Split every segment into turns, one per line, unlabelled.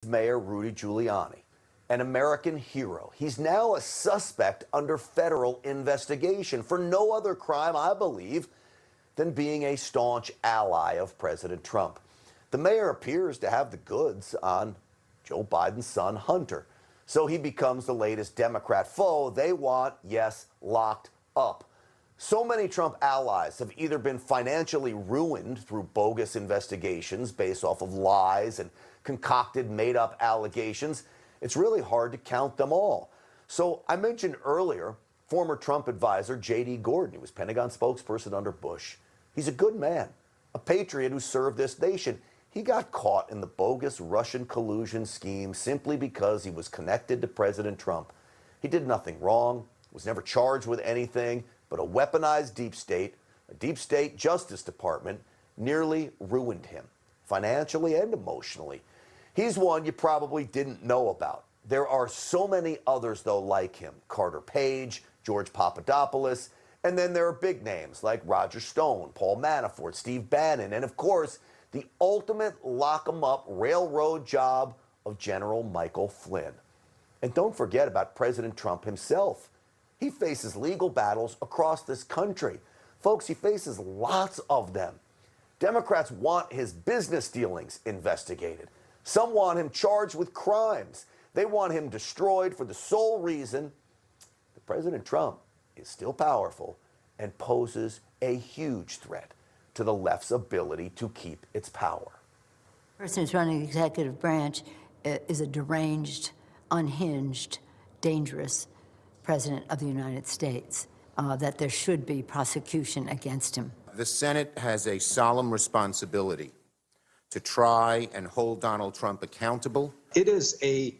Mayor Rudy Giuliani, an American hero. He's now a suspect under federal investigation for no other crime, I believe, than being a staunch ally of President Trump. The mayor appears to have the goods on Joe Biden's son, Hunter. So he becomes the latest Democrat foe they want, yes, locked up. So many Trump allies have either been financially ruined through bogus investigations based off of lies and concocted made-up allegations, it's really hard to count them all. So I mentioned earlier former Trump advisor J.D. Gordon. He was Pentagon spokesperson under Bush. He's a good man, a patriot who served this nation. He got caught in the bogus Russian collusion scheme simply because he was connected to President Trump. He did nothing wrong, was never charged with anything, but a weaponized deep state, a deep state Justice Department, nearly ruined him, financially and emotionally. He's one you probably didn't know about. There are so many others, though, like him. Carter Page, George Papadopoulos, and then there are big names like Roger Stone, Paul Manafort, Steve Bannon, and of course, the ultimate lock-em-up railroad job of General Michael Flynn. And don't forget about President Trump himself. He faces legal battles across this country. Folks, he faces lots of them. Democrats want his business dealings investigated. Some want him charged with crimes. They want him destroyed for the sole reason that President Trump is still powerful and poses a huge threat to the left's ability to keep its power.
The person who's running the executive branch is a deranged, unhinged, dangerous president of the United States, that there should be prosecution against him.
The Senate has a solemn responsibility to try and hold Donald Trump accountable.
It is a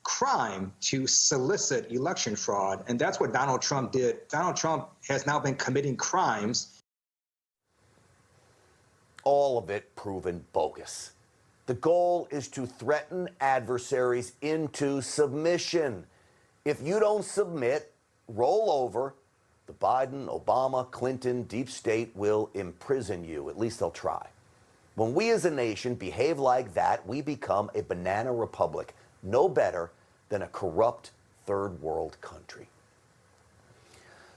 crime to solicit election fraud, and that's what Donald Trump did. Donald Trump has now been committing crimes.
All of it proven bogus. The goal is to threaten adversaries into submission. If you don't submit, roll over, the Biden, Obama, Clinton deep state will imprison you. At least they'll try. When we as a nation behave like that, we become a banana republic, no better than a corrupt third world country.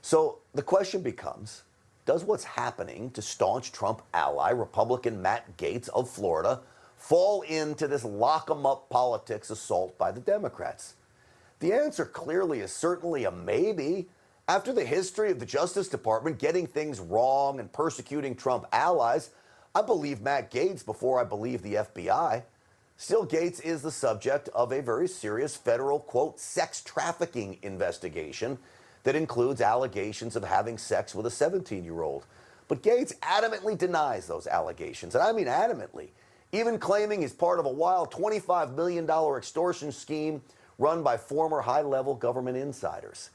So the question becomes, does what's happening to staunch Trump ally, Republican Matt Gaetz of Florida, fall into this lock-em-up politics assault by the Democrats? The answer clearly is certainly a maybe. After the history of the Justice Department getting things wrong and persecuting Trump allies, I believe Matt Gaetz before I believe the FBI. Still, Gaetz is the subject of a very serious federal, quote, sex trafficking investigation that includes allegations of having sex with a 17-year-old. But Gaetz adamantly denies those allegations, and I mean adamantly, even claiming he's part of a wild $25 million extortion scheme run by former high-level government insiders.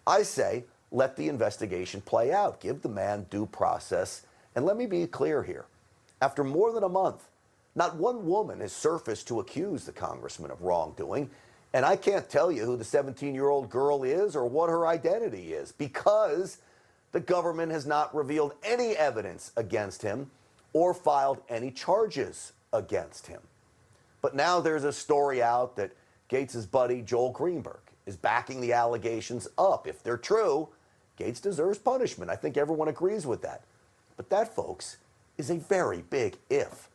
I say, let the investigation play out. Give the man due process. And let me be clear here. After more than a month, not one woman has surfaced to accuse the congressman of wrongdoing. And I can't tell you who the 17-year-old girl is or what her identity is because the government has not revealed any evidence against him or filed any charges against him. But now there's a story out that Gaetz' buddy Joel Greenberg is backing the allegations up. If they're true, Gaetz deserves punishment. I think everyone agrees with that. But that, folks, is a very big if.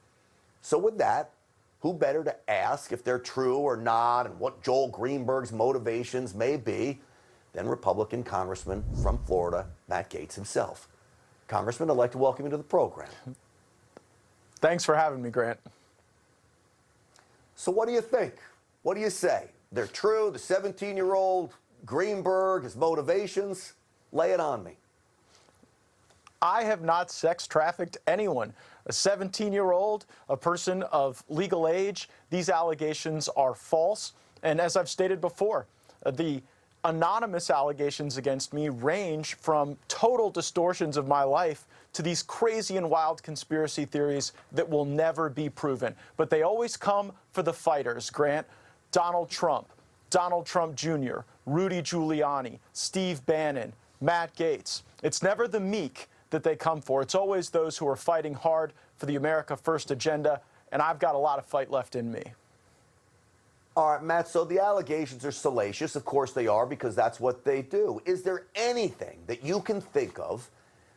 So with that, who better to ask if they're true or not and what Joel Greenberg's motivations may be than Republican Congressman from Florida, Matt Gaetz himself. Congressman, I'd like to welcome you to the program.
Thanks for having me, Grant.
So what do you think? What do you say? They're true, the 17-year-old Greenberg, his motivations? Lay it on me.
I have not sex trafficked anyone. A 17-year-old, a person of legal age, these allegations are false. And as I've stated before, the anonymous allegations against me range from total distortions of my life to these crazy and wild conspiracy theories that will never be proven. But they always come for the fighters, Grant. Donald Trump Jr., Rudy Giuliani, Steve Bannon, Matt Gaetz. It's never the meek that they come for. It's always those who are fighting hard for the America First agenda, and I've got a lot of fight left in me.
All right, Matt, so the allegations are salacious. Of course they are, because that's what they do. Is there anything that you can think of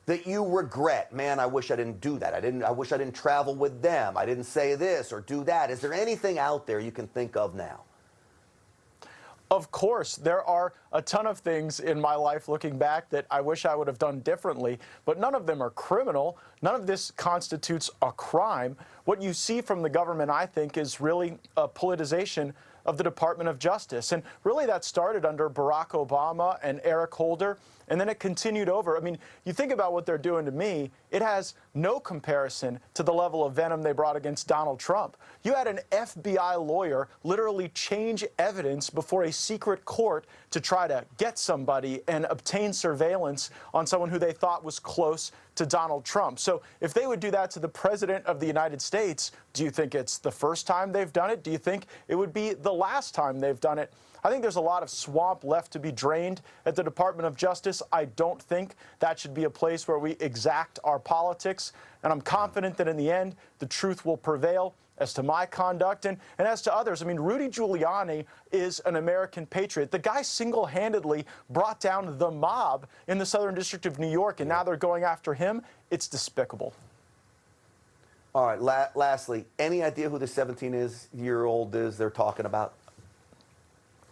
that you regret? Man, I wish I didn't do that. I wish I didn't travel with them. I didn't say this or do that. Is there anything out there you can think of now?
Of course, there are a ton of things in my life looking back that I wish I would have done differently, but none of them are criminal. None of this constitutes a crime. What you see from the government, I think, is really a politicization of the Department of Justice. And really that started under Barack Obama and Eric Holder, and then it continued over. I mean, you think about what they're doing to me, it has no comparison to the level of venom they brought against Donald Trump. You had an FBI lawyer literally change evidence before a secret court to try to get somebody and obtain surveillance on someone who they thought was close to Donald Trump. So if they would do that to the President of the United States, do you think it's the first time they've done it? Do you think it would be the last time they've done it? I think there's a lot of swamp left to be drained at the Department of Justice. I don't think that should be a place where we exact our politics. And I'm confident that in the end, the truth will prevail as to my conduct and as to others. I mean, Rudy Giuliani is an American patriot. The guy single-handedly brought down the mob in the Southern District of New York, and now they're going after him. It's despicable.
All right, lastly, any idea who the 17-year-old is they're talking about?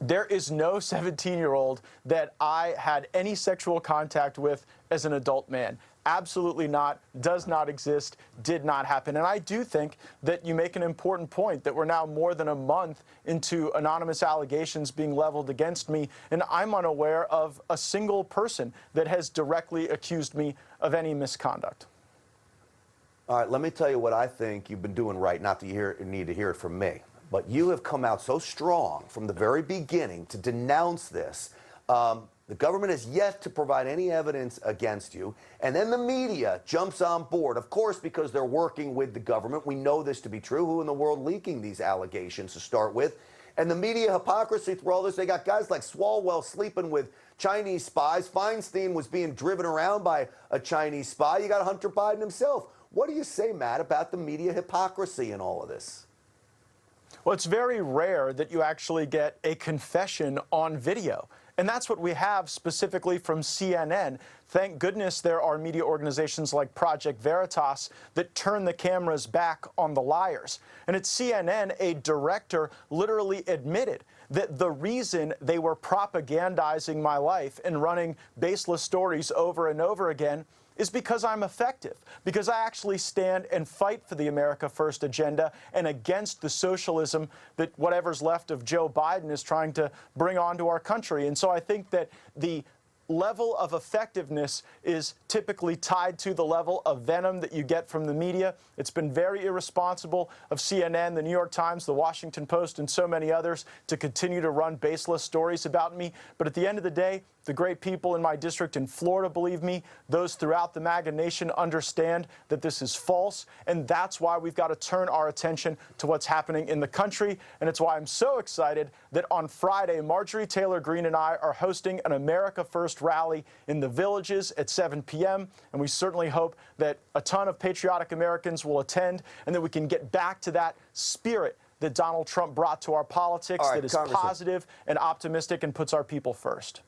There is no 17-year-old that I had any sexual contact with as an adult man. Absolutely not, does not exist, did not happen. And I do think that you make an important point that we're now more than a month into anonymous allegations being leveled against me, and I'm unaware of a single person that has directly accused me of any misconduct.
All right, let me tell you what I think you've been doing right, not that you need to hear it from me. But you have come out so strong from the very beginning to denounce this. The government has yet to provide any evidence against you. And then the media jumps on board, of course, because they're working with the government. We know this to be true. Who in the world leaking these allegations to start with? And the media hypocrisy through all this, they got guys like Swalwell sleeping with Chinese spies. Feinstein was being driven around by a Chinese spy. You got Hunter Biden himself. What do you say, Matt, about the media hypocrisy in all of this?
Well, it's very rare that you actually get a confession on video. And that's what we have specifically from CNN. Thank goodness there are media organizations like Project Veritas that turn the cameras back on the liars. And at CNN, a director literally admitted that the reason they were propagandizing my life and running baseless stories over and over again is because I'm effective, because I actually stand and fight for the America First agenda and against the socialism that whatever's left of Joe Biden is trying to bring onto our country. And so I think that the level of effectiveness is typically tied to the level of venom that you get from the media. It's been very irresponsible of CNN, the New York Times, the Washington Post, and so many others to continue to run baseless stories about me. But at the end of the day, the great people in my district in Florida believe me. Those throughout the MAGA nation understand that this is false, and that's why we've got to turn our attention to what's happening in the country. And it's why I'm so excited that on Friday, Marjorie Taylor Greene and I are hosting an America First rally in the Villages at 7 p.m., and we certainly hope that a ton of patriotic Americans will attend and that we can get back to that spirit that Donald Trump brought to our politics, that is positive and optimistic and puts our people first.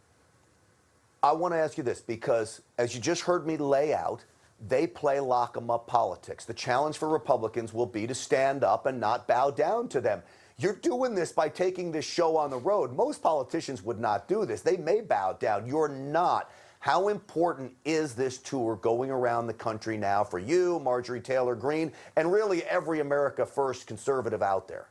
I want to ask you this, because as you just heard me lay out, they play lock 'em up politics. The challenge for Republicans will be to stand up and not bow down to them. You're doing this by taking this show on the road. Most politicians would not do this. They may bow down. You're not. How important is this tour going around the country now for you, Marjorie Taylor Greene, and really every America First conservative out there?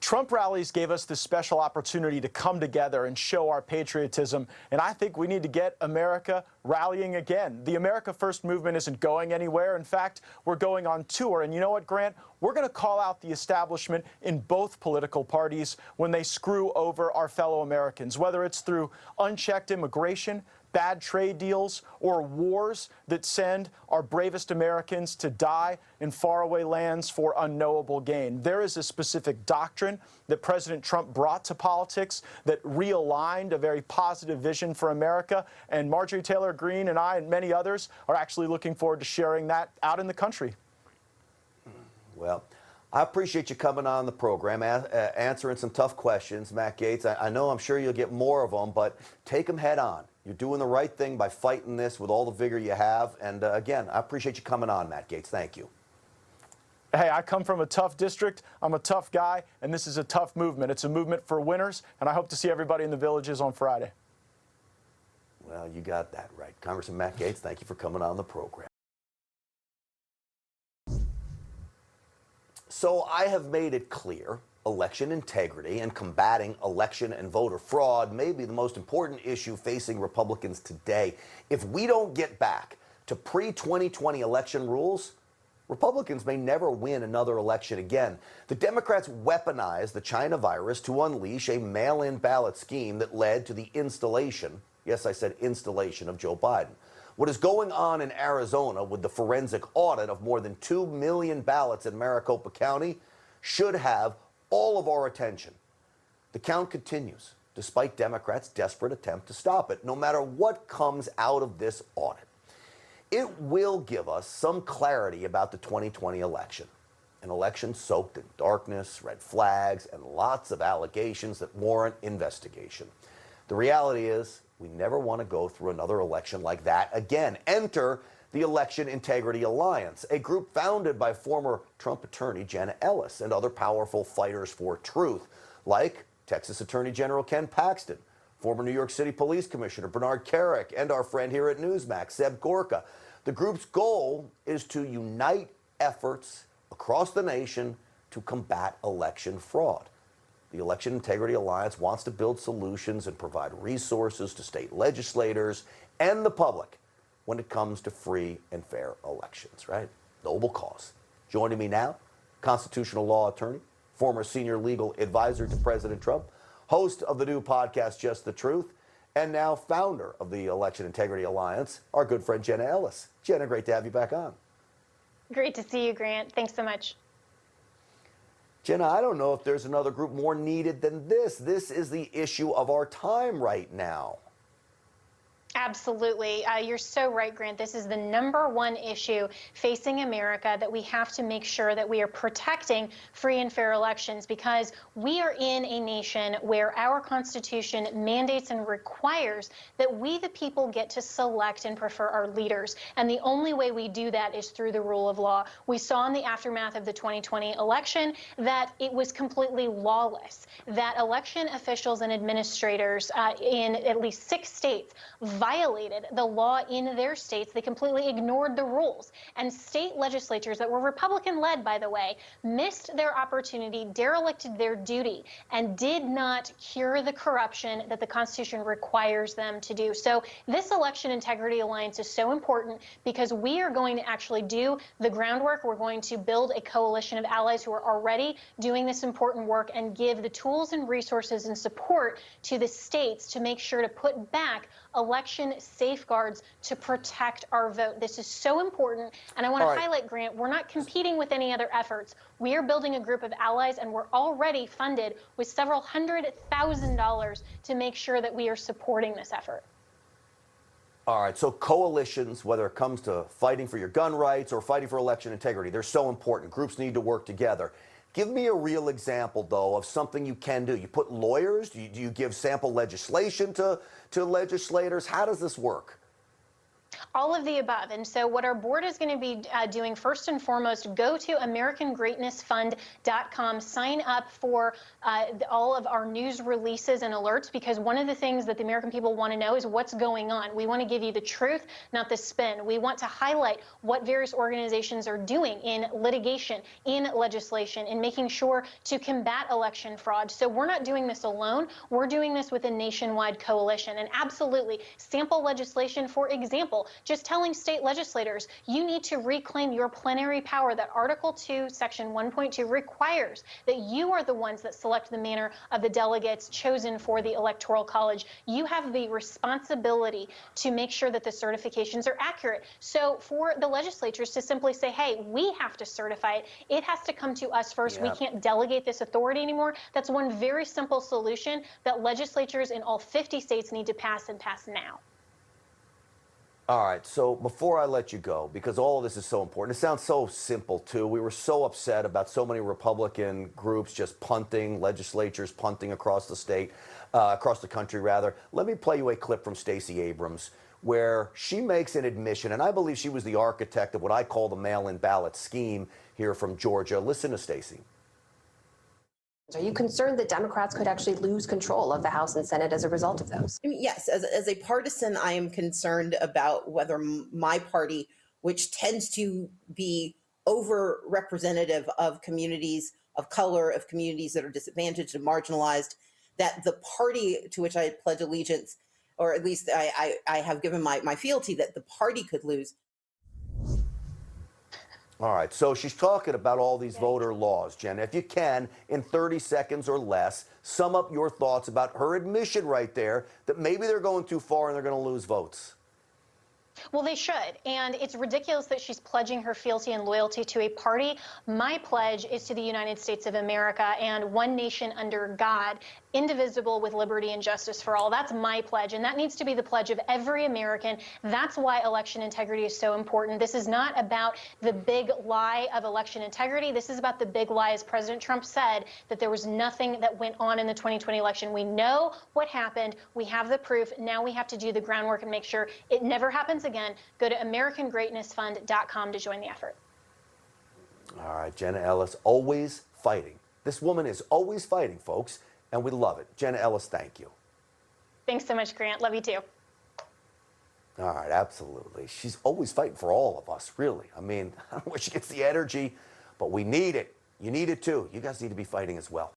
Trump rallies gave us this special opportunity to come together and show our patriotism, and I think we need to get America rallying again. The America First movement isn't going anywhere. In fact, we're going on tour, and you know what, Grant? We're going to call out the establishment in both political parties when they screw over our fellow Americans, whether it's through unchecked immigration, bad trade deals, or wars that send our bravest Americans to die in faraway lands for unknowable gain. There is a specific doctrine that President Trump brought to politics that realigned a very positive vision for America, and Marjorie Taylor Greene and I and many others are actually looking forward to sharing that out in the country.
Well, I appreciate you coming on the program, answering some tough questions, Matt Gaetz. I know I'm sure you'll get more of them, but take them head on. You're doing the right thing by fighting this with all the vigor you have. And again, I appreciate you coming on, Matt Gaetz. Thank you.
Hey, I come from a tough district. I'm a tough guy, and this is a tough movement. It's a movement for winners, and I hope to see everybody in the villages on Friday.
Well, you got that right. Congressman Matt Gaetz, thank you for coming on the program. So I have made it clear election integrity and combating election and voter fraud may be the most important issue facing Republicans today. If we don't get back to pre-2020 election rules, Republicans may never win another election again. The Democrats weaponized the China virus to unleash a mail-in ballot scheme that led to the installation, yes, I said installation, of Joe Biden. What is going on in Arizona with the forensic audit of more than 2 million ballots in Maricopa County should have all of our attention. The count continues, despite Democrats' desperate attempt to stop it, no matter what comes out of this audit. It will give us some clarity about the 2020 election. An election soaked in darkness, red flags, and lots of allegations that warrant investigation. The reality is, we never want to go through another election like that again. Enter the Election Integrity Alliance, a group founded by former Trump attorney Jenna Ellis and other powerful fighters for truth, like Texas Attorney General Ken Paxton, former New York City Police Commissioner Bernard Kerik, and our friend here at Newsmax, Seb Gorka. The group's goal is to unite efforts across the nation to combat election fraud. The Election Integrity Alliance wants to build solutions and provide resources to state legislators and the public when it comes to free and fair elections, right? Noble cause. Joining me now, constitutional law attorney, former senior legal advisor to President Trump, host of the new podcast, Just the Truth, and now founder of the Election Integrity Alliance, our good friend Jenna Ellis. Jenna, great to have you back on.
Great to see you, Grant. Thanks so much.
Jenna, I don't know if there's another group more needed than this. This is the issue of our time right now.
Absolutely. You're so right, Grant. This is the #1 issue facing America, that we have to make sure that we are protecting free and fair elections, because we are in a nation where our Constitution mandates and requires that we, the people, get to select and prefer our leaders. And the only way we do that is through the rule of law. We saw in the aftermath of the 2020 election that it was completely lawless, that election officials and administrators in at least 6 states violated the law in their states. They completely ignored the rules. And state legislatures that were Republican-led, by the way, missed their opportunity, derelicted their duty, and did not cure the corruption that the Constitution requires them to do. So this Election Integrity Alliance is so important because we are going to actually do the groundwork. We're going to build a coalition of allies who are already doing this important work and give the tools and resources and support to the states to make sure to put back election safeguards to protect our vote. This is so important. And I want to highlight, Grant, we're not competing with any other efforts. We are building a group of allies, and we're already funded with several $100,000 to make sure that we are supporting this effort.
All right, so coalitions, whether it comes to fighting for your gun rights or fighting for election integrity, they're so important. Groups need to work together. Give me a real example, though, of something you can do. You put lawyers? Do you give sample legislation to legislators? How does this work?
All of the above. And so what our board is going to be doing, first and foremost, go to AmericanGreatnessFund.com, sign up for all of our news releases and alerts, because one of the things that the American people want to know is what's going on. We want to give you the truth, not the spin. We want to highlight what various organizations are doing in litigation, in legislation, in making sure to combat election fraud. So we're not doing this alone. We're doing this with a nationwide coalition. And absolutely, sample legislation, for example, just telling state legislators, you need to reclaim your plenary power that Article 2, Section 1.2 requires, that you are the ones that select the manner of the delegates chosen for the Electoral College. You have the responsibility to make sure that the certifications are accurate. So for the legislatures to simply say, hey, we have to certify it, it has to come to us first.
Yeah.
We can't delegate this authority anymore. That's one very simple solution that legislatures in all 50 states need to pass, and pass now.
All right, so before I let you go, because all of this is so important, it sounds so simple too. We were so upset about so many Republican groups just punting, legislatures punting across the state, across the country rather. Let me play you a clip from Stacey Abrams where she makes an admission, and I believe she was the architect of what I call the mail-in ballot scheme here from Georgia. Listen to Stacey.
Are you concerned that Democrats could actually lose control of the House and Senate as a result of those?
I mean, yes, as a partisan, I am concerned about whether my party, which tends to be over-representative of communities of color, of communities that are disadvantaged and marginalized, that the party to which I pledge allegiance, or at least I have given my fealty, that the party could lose.
All right, so she's talking about all these voter laws, Jenna. If you can, in 30 seconds or less, sum up your thoughts about her admission right there that maybe they're going too far and they're going to lose votes.
Well, they should. And it's ridiculous that she's pledging her fealty and loyalty to a party. My pledge is to the United States of America and one nation under God, indivisible with liberty and justice for all. That's my pledge. And that needs to be the pledge of every American. That's why election integrity is so important. This is not about the big lie of election integrity. This is about the big lie, as President Trump said, that there was nothing that went on in the 2020 election. We know what happened. We have the proof. Now we have to do the groundwork and make sure it never happens again. Go to AmericanGreatnessFund.com to join the effort.
All right, Jenna Ellis, always fighting. This woman is always fighting, folks, and we love it. Jenna Ellis, thank you.
Thanks so much, Grant. Love you too.
All right, absolutely. She's always fighting for all of us, really. I mean, I don't know where she gets the energy, but we need it. You need it too. You guys need to be fighting as well.